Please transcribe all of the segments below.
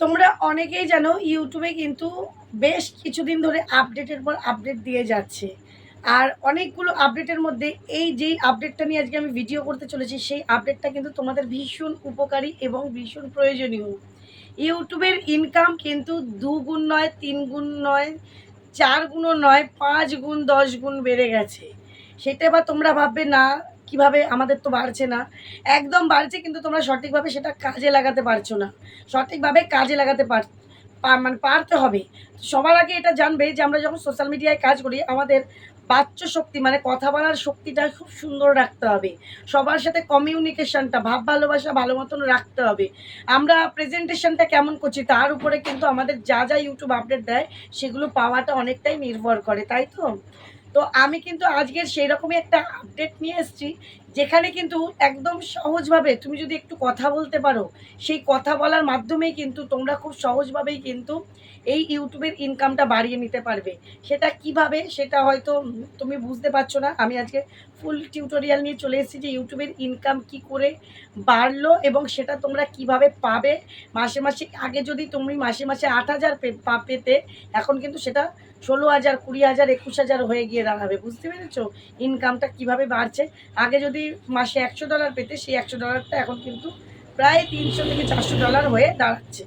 তোমরা অনেকেই জানো ইউটিউবে কিন্তু বেশ কিছুদিন ধরে আপডেটের পর আপডেট দিয়ে যাচ্ছে। আর অনেকগুলো আপডেটের মধ্যে এই যেই আপডেটটা নিয়ে আজকে আমি ভিডিও করতে চলেছি, সেই আপডেটটা কিন্তু তোমাদের ভীষণ উপকারী এবং ভীষণ প্রয়োজনীয়। ইউটিউবের ইনকাম কিন্তু ২ গুণ নয়, ৩ গুণ নয়, ৪ গুণও নয়, ৫ গুণ ১০ গুণ বেড়ে গেছে। সেটা এবার তোমরা ভাববে না কিভাবে আমাদের তো বাড়ছে না। একদম বাড়ছে, কিন্তু তোমরা সঠিকভাবে সেটা কাজে লাগাতে পারছো না। সঠিকভাবে কাজে লাগাতে মানে পারতে হবে। সবার আগে এটা জানবে যে আমরা যখন সোশ্যাল মিডিয়ায় কাজ করি আমাদের বাচ্য শক্তি মানে কথা বলার শক্তিটা খুব সুন্দর রাখতে হবে। সবার সাথে কমিউনিকেশনটা ভাব ভালোবাসা ভালো মতন রাখতে হবে। আমরা প্রেজেন্টেশনটা কেমন করছি তার উপরে কিন্তু আমাদের যা ইউটিউব আপডেট দেয় সেগুলো পাওয়াটা অনেকটাই নির্ভর করে, তাই তো? তো আমি কিন্তু আজকের সেই রকমই একটা আপডেট নিয়ে এসেছি, যেখানে কিন্তু একদম সহজভাবে তুমি যদি একটু কথা বলতে পারো, সেই কথা বলার মাধ্যমেই কিন্তু তোমরা খুব সহজভাবেই কিন্তু এই ইউটিউবের ইনকামটা বাড়িয়ে নিতে পারবে। সেটা কিভাবে সেটা হয়তো তুমি বুঝতে পারছো না। আমি আজকে ফুল টিউটোরিয়াল নিয়ে চলে এসেছি যে ইউটিউবের ইনকাম কি করে বাড়লো এবং সেটা তোমরা কিভাবে পাবে। মাসে মাসে আগে যদি তুমি মাসে মাসে ৮,০০০ পেতে, এখন কিন্তু সেটা ১৬,০০০, ২০,০০০, ২১,০০০ হয়ে গিয়ে দাঁড়াবে। বুঝতে পেরেছ ইনকামটা কিভাবে বাড়ছে? আগে যদি মাসে $১০০ পেতে, সেই $১০০টা এখন কিন্তু প্রায় $৩০০ থেকে $৪০০ হয়ে দাঁড়াচ্ছে।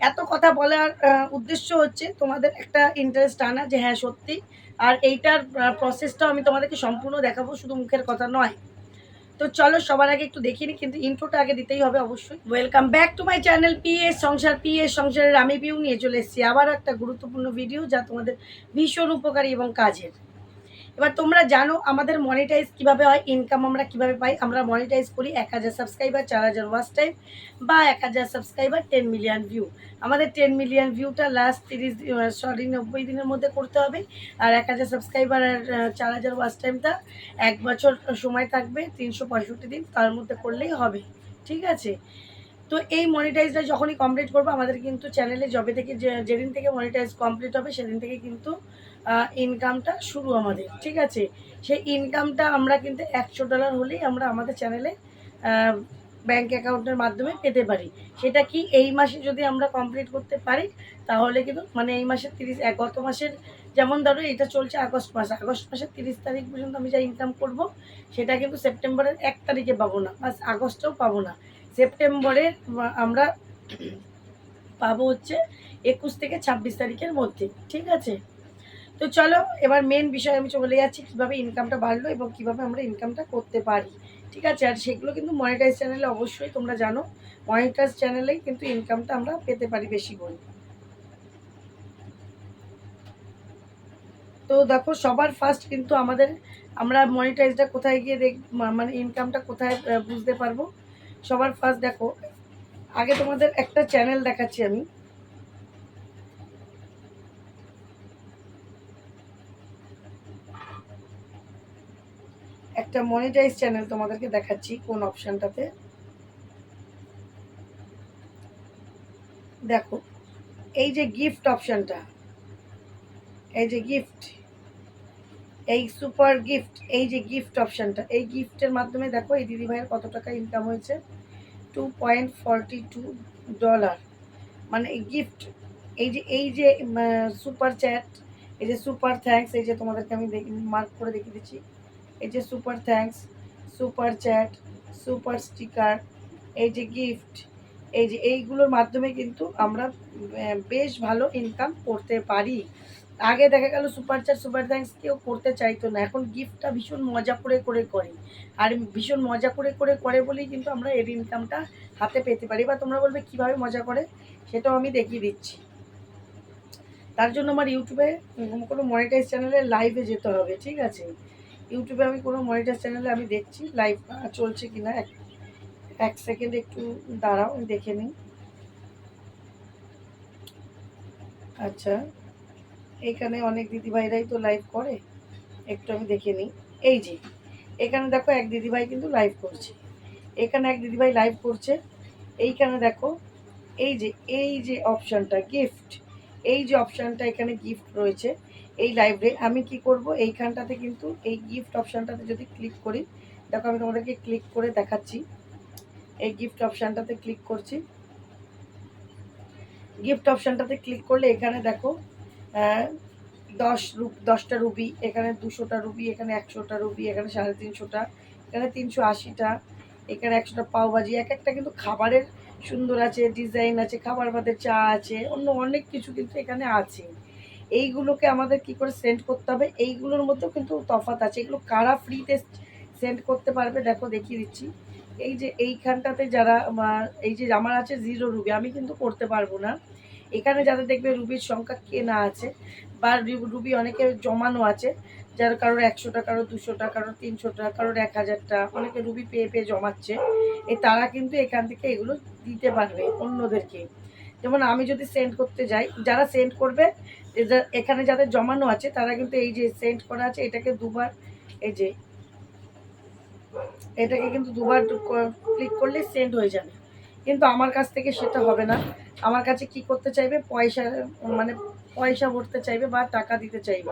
এত কথা বলার উদ্দেশ্য হচ্ছে তোমাদের একটা ইন্টারেস্ট আনা যে হ্যাঁ সত্যি। আর এইটার প্রসেসটাও আমি তোমাদেরকে সম্পূর্ণ দেখাবো, শুধু মুখের কথা নয়। তো চলো সবার আগে একটু দেখিয়ে নিই, কিন্তু ইন্ট্রোটা আগে দিতেই হবে অবশ্যই। Welcome back to my channel PS সংসার। পিএস সংসারের আমি পিউ নিয়ে চলে এসেছি আবারও একটা গুরুত্বপূর্ণ ভিডিও, যা তোমাদের ভীষণ উপকারী এবং কাজের। এবার তোমরা জানো আমাদের মনিটাইজ কিভাবে হয়, ইনকাম আমরা কিভাবে পাই। আমরা মনিটাইজ করি ১,০০০ সাবস্ক্রাইবার, ৪,০০০ ওয়াচ টাইম বা ১,০০০ সাবস্ক্রাইবার, 10 মিলিয়ন ভিউ। আমাদের 10 মিলিয়ন ভিউটা লাস্ট ৯০ দিনের মধ্যে করতে হবে। আর ১,০০০ সাবস্ক্রাইবার আর ৪,০০০ ওয়াচ টাইমটা ১ বছর সময় থাকবে, ৩৬৫ দিন, তার মধ্যে করলেই হবে। ঠিক আছে? তো এই মনিটাইজটা যখনই কমপ্লিট করবো, আমাদের কিন্তু চ্যানেলে যবে থেকে যেদিন থেকে মনিটাইজ কমপ্লিট হবে সেদিন থেকে কিন্তু ইনকামটা শুরু আমাদের। ঠিক আছে? সেই ইনকামটা আমরা কিন্তু $১০০ হলেই আমরা আমাদের চ্যানেলে ব্যাঙ্ক অ্যাকাউন্টের মাধ্যমে পেতে পারি। সেটা কি এই মাসে যদি আমরা কমপ্লিট করতে পারি, তাহলে কিন্তু মানে এই মাসের গত মাসের, যেমন ধরো এটা চলছে আগস্ট মাস, আগস্ট মাসের ৩০ তারিখ পর্যন্ত আমি যা ইনকাম করব, সেটা কিন্তু সেপ্টেম্বরের ১ তারিখে পাবো না, প্লাস আগস্টেও পাবো না। সেপ্টেম্বরের আমরা পাবো হচ্ছে ২১ থেকে ২৬ তারিখের মধ্যে। ঠিক আছে? তো চলো এবার মেন বিষয় আমি চলে যাচ্ছি, কীভাবে ইনকামটা বাড়লো এবং কীভাবে আমরা ইনকামটা করতে পারি। ঠিক আছে? আর সেগুলো কিন্তু মনিটাইজ চ্যানেলে অবশ্যই তোমরা জানো, মনিটাইজ চ্যানেলেই কিন্তু ইনকামটা আমরা পেতে পারি বেশি করে। তো দেখো সবার ফার্স্ট কিন্তু আমরা মনিটাইজটা কোথায় গিয়ে মানে ইনকামটা কোথায় বুঝতে পারবো। সবার ফার্স্ট দেখো, আগে তোমাদের একটা চ্যানেল দেখাচ্ছি আমি। একটা মনিটাইজ চ্যানেল তোমাদেরকে দেখাচ্ছি কোন অপশনটাতে। দেখো এই যে গিফট অপশনটা, এই যে গিফট, এই সুপার গিফট, এই যে গিফট অপশনটা, এই গিফটের মাধ্যমে দেখো এই দিদিভাইয়ের কত টাকা ইনকাম হয়েছে, $2.42। মানে এই গিফট, এই যে সুপার চ্যাট, এই যে সুপার থ্যাঙ্কস, এই যে তোমাদেরকে আমি মার্ক করে দেখিয়ে দিচ্ছি, এই যে super thanks, super chat, super sticker, এই যে গিফট, এই যে এইগুলোর মাধ্যমে কিন্তু আমরা বেশ ভালো ইনকাম করতে পারি। আগে দেখা গেল সুপার চ্যাট, সুপার থ্যাঙ্কস কেউ করতে চাইতো না, এখন গিফটটা ভীষণ মজা করে করে করে। আর ভীষণ মজা করে করে করে বলেই কিন্তু আমরা এর ইনকামটা হাতে পেতে পারি। বা তোমরা বলবে কীভাবে মজা করে, সেটাও আমি দেখিয়ে দিচ্ছি। তার জন্য আমার ইউটিউবে কোনো মনিটাইজ চ্যানেলে লাইভে যেতে হবে। ঠিক আছে? ইউটিউবে আমি কোনো মনিটাইজ চ্যানেলে আমি দেখছি লাইভ চলছে কিনা। এক সেকেন্ড একটু দাঁড়াও, আমি দেখে নিই। আচ্ছা, এখানে অনেক দিদিভাইরাই তো লাইভ করে, একটু আমি দেখে নিই। এই যে এখানে দেখো এক দিদিভাই কিন্তু লাইভ করছে, এখানে এক দিদিভাই লাইভ করছে। এইখানে দেখো এই যে অপশানটা গিফট, এই যে অপশানটা এখানে গিফট রয়েছে এই লাইভে। আমি কি করব, এইখানটাতে কিন্তু এই গিফট অপশানটাতে যদি ক্লিক করি, দেখো আমি তোমাদেরকে ক্লিক করে দেখাচ্ছি। এই গিফট অপশানটাতে ক্লিক করছি। গিফট অপশানটাতে ক্লিক করলে এখানে দেখো 10টা রুবি, এখানে 200টা রুবি, এখানে 100টা রুবি, এখানে 350টা, এখানে 380টা, এখানে 100টা পাওভাজি। এক একটা কিন্তু খাবারের সুন্দর আছে, ডিজাইন আছে, খাবার বাদে চা আছে, অন্য অনেক কিছু কিন্তু এখানে আছে। এইগুলোকে আমাদের কি করে সেন্ড করতে হবে, এইগুলোর মধ্যেও কিন্তু তফাৎ আছে। এগুলো কারা ফ্রিতে সেন্ড করতে পারবে দেখো দেখিয়ে দিচ্ছি। এই যে এইখানটাতে যারা এই যে আমার আছে 0 রুবি, আমি কিন্তু করতে পারবো না। এখানে যাদের দেখবে রুবির সংখ্যা কেনা আছে বা রুবি অনেকে জমানো আছে, যার কারোর 100টা, কারোর 200টা, কারোর 300টা, কারোর 1000টা, অনেকে রুবি পেয়ে পেয়ে জমাচ্ছে। তারা কিন্তু এখান থেকে এগুলো দিতে পারবে অন্যদেরকে। যেমন আমি যদি সেন্ড করতে যাই, যারা সেন্ড করবে এখানে যাদের জমানো আছে তারা কিন্তু এই যে সেন্ড করা আছে এটাকে দুবার, এই যে এটাকে কিন্তু দুবার ক্লিক করলে সেন্ড হয়ে যাবে। কিন্তু আমার কাছ থেকে সেটা হবে না। আমার কাছে কি করতে চাইবে, পয়সা মানে পয়সা ভরতে চাইবে বা টাকা দিতে চাইবে।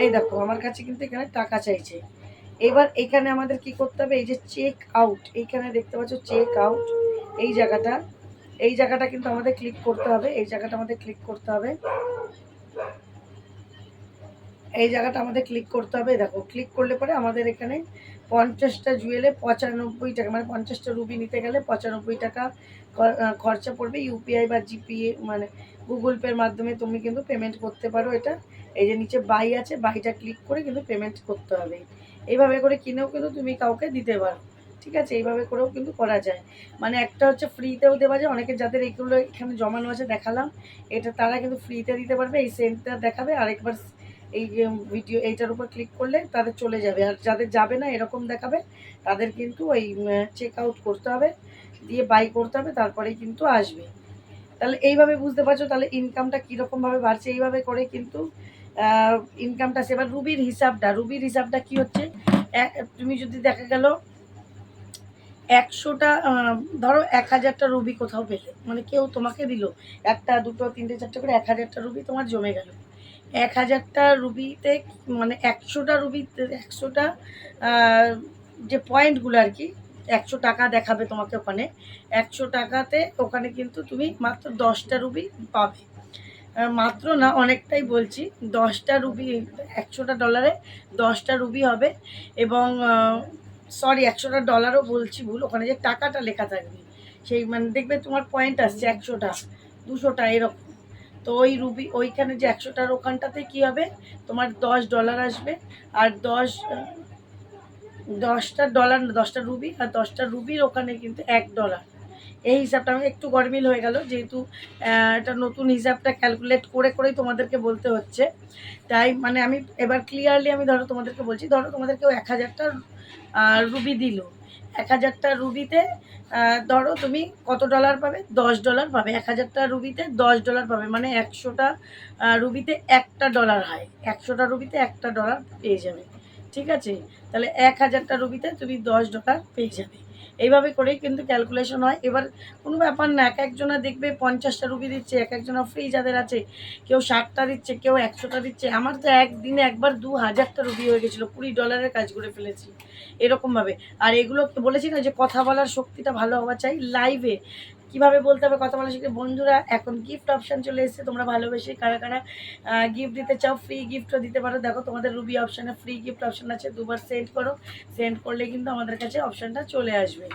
এই দেখো আমার কাছে কিন্তু এখানে টাকা চাইছে। এবার এখানে আমাদের কি করতে হবে, এই যে চেক আউট, এইখানে দেখতে পাচ্ছ চেক আউট, এই জায়গাটা কিন্তু আমাদের ক্লিক করতে হবে। এই জায়গাটা আমাদের ক্লিক করতে হবে। এই জায়গাটা আমাদের ক্লিক করতে হবে। দেখো ক্লিক করলে পরে আমাদের এখানে 50টা জুয়েলে 95 টাকা, মানে 50টা রুবি নিতে গেলে 95 টাকা খরচা পড়বে। ইউপিআই বা জিপিএ মানে গুগল পের মাধ্যমে তুমি কিন্তু পেমেন্ট করতে পারো। এটা এই যে নিচে বাই আছে, বাইটা ক্লিক করে কিন্তু পেমেন্ট করতে হবে। এইভাবে করে কিনেও কিন্তু তুমি কাউকে দিতে পারো। ঠিক আছে, এইভাবে করেও কিন্তু করা যায়। মানে একটা হচ্ছে ফ্রিতেও দেওয়া যায়, অনেকে যাদের এইগুলো এখানে জমানো আছে দেখালাম, এটা তারা কিন্তু ফ্রিতে দিতে পারবে। এই সেন্টটা দেখাবে, আরেকবার এই যে ভিডিও এইটার উপর ক্লিক করলে তাদের চলে যাবে। আর যাদের যাবে না এরকম দেখাবে, তাদের কিন্তু ওই চেক আউট করতে হবে, দিয়ে বাই করতে হবে, তারপরেই কিন্তু আসবে। তাহলে এইভাবে বুঝতে পারছো তাহলে ইনকামটা কীরকমভাবে বাড়ছে। এইভাবে করে কিন্তু ইনকামটা আসে। এবার রুবির হিসাবটা কী হচ্ছে, তুমি যদি দেখা গেল 100টা, ধরো 1000টা রুবি কোথাও পেলে, মানে কেউ তোমাকে দিল 1টা 2টো 3টে 4টে করে 1000টা রুবি তোমার জমে গেল। 1000টা রুবিতে মানে 100টা রুবিতে 100টা যে পয়েন্টগুলো আর কি, 100 টাকা দেখাবে তোমাকে ওখানে। 100 টাকাতে ওখানে কিন্তু তুমি মাত্র 10টা রুবি পাবে। মাত্র না, অনেকটাই বলছি, 10টা রুবি, 100টা ডলারে 10টা রুবি হবে। এবং সরি 100টা ডলারও বলছি ভুল, ওখানে যে টাকাটা লেখা থাকবে সেই মানে দেখবে তোমার পয়েন্ট আসছে 100টা 200টা এরকম। তো ওই রুবি ওইখানে যে 100টার ওখানটাতে কী হবে, তোমার $10 আসবে। আর 10টা ডলার না, 10টা রুবি, আর 10টা রুবির ওখানে কিন্তু $1। এই হিসাবটা আমি একটু গরমিল হয়ে গেল, যেহেতু এটা নতুন হিসাবটা ক্যালকুলেট করে করেই তোমাদেরকে বলতে হচ্ছে। তাই মানে আমি এবার ক্লিয়ারলি আমি ধরো তোমাদেরকে বলছি, ধরো তোমাদেরকেও 1000টা রুবি দিল। 1000টা রুবিতে ধরো তুমি কত ডলার পাবে, $10 পাবে। 1000টা রুবিতে $10 পাবে, মানে 100টা রুবিতে $1 হয়। 100টা রুবিতে $1 পেয়ে যাবে। ঠিক আছে, তাহলে 1000টা রুবিতে তুমি $10 পেয়ে যাবে। এইভাবে করেই কিন্তু ক্যালকুলেশন হয়। এবার কোনো ব্যাপার না, এক একজনা দেখবে 50টা রুবি দিচ্ছে, এক একজনা ফ্রি যাদের আছে, কেউ 60টা দিচ্ছে, কেউ 100টা দিচ্ছে। আমার তো একদিনে একবার 2000টা রুবি হয়ে গেছিলো, $20 কাজ করে ফেলেছি এরকমভাবে। আর এগুলো বলেছি না যে কথা বলার শক্তিটা ভালো হওয়া চাই। লাইভে কীভাবে বলতে হবে, কথা বলার শিখে। বন্ধুরা এখন গিফট অপশান চলে এসেছে, তোমরা ভালোবেসে কারা কারা গিফট দিতে চাও, ফ্রি গিফটও দিতে পারো। দেখো তোমাদের রুবি অপশানে ফ্রি গিফট অপশান আছে, দুবার সেন্ড করো, সেন্ড করলে কিন্তু আমাদের কাছে অপশানটা চলে আসবে।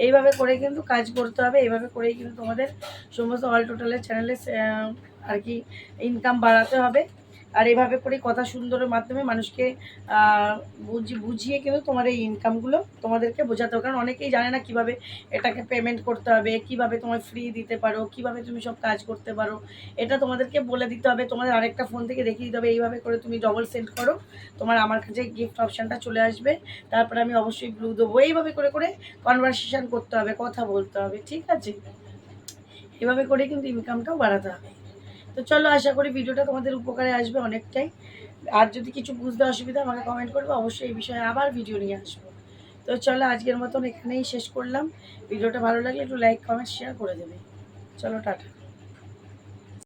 এইভাবে করে কিন্তু কাজ করতে হবে। এইভাবে করেই কিন্তু তোমাদের সমস্ত অল টোটালের চ্যানেলে আর কি ইনকাম বাড়াতে হবে। আর এভাবে করে কথা সুন্দরের মাধ্যমে মানুষকে বুঝিয়ে কিন্তু তোমার এই ইনকামগুলো তোমাদেরকে বোঝাতে হবে। কারণ অনেকেই জানে না কীভাবে এটাকে পেমেন্ট করতে হবে, কীভাবে তোমার ফ্রি দিতে পারো, কীভাবে তুমি সব কাজ করতে পারো, এটা তোমাদেরকে বলে দিতে হবে। তোমাদের আরেকটা ফোন থেকে দেখিয়ে দিতে হবে, এইভাবে করে তুমি ডবল সেন্ড করো, তোমার আমার কাছে গিফট অপশানটা চলে আসবে। তারপরে আমি অবশ্যই ব্লু দেবো। এইভাবে করে করে কনভারসেশন করতে হবে, কথা বলতে হবে। ঠিক আছে, এভাবে করে কিন্তু ইনকামটাও বাড়াতে হবে। তো চলো, আশা করি ভিডিওটা তোমাদের উপকারে আসবে অনেকটাই। আর যদি কিছু বুঝতে অসুবিধা আমাকে কমেন্ট করবে, অবশ্যই এই বিষয়ে আবার ভিডিও নিয়ে আসবো। তো চলো, আজকের মতন এখানেই শেষ করলাম। ভিডিওটা ভালো লাগলে একটু লাইক কমেন্ট শেয়ার করে দেবে। চলো, টাটা।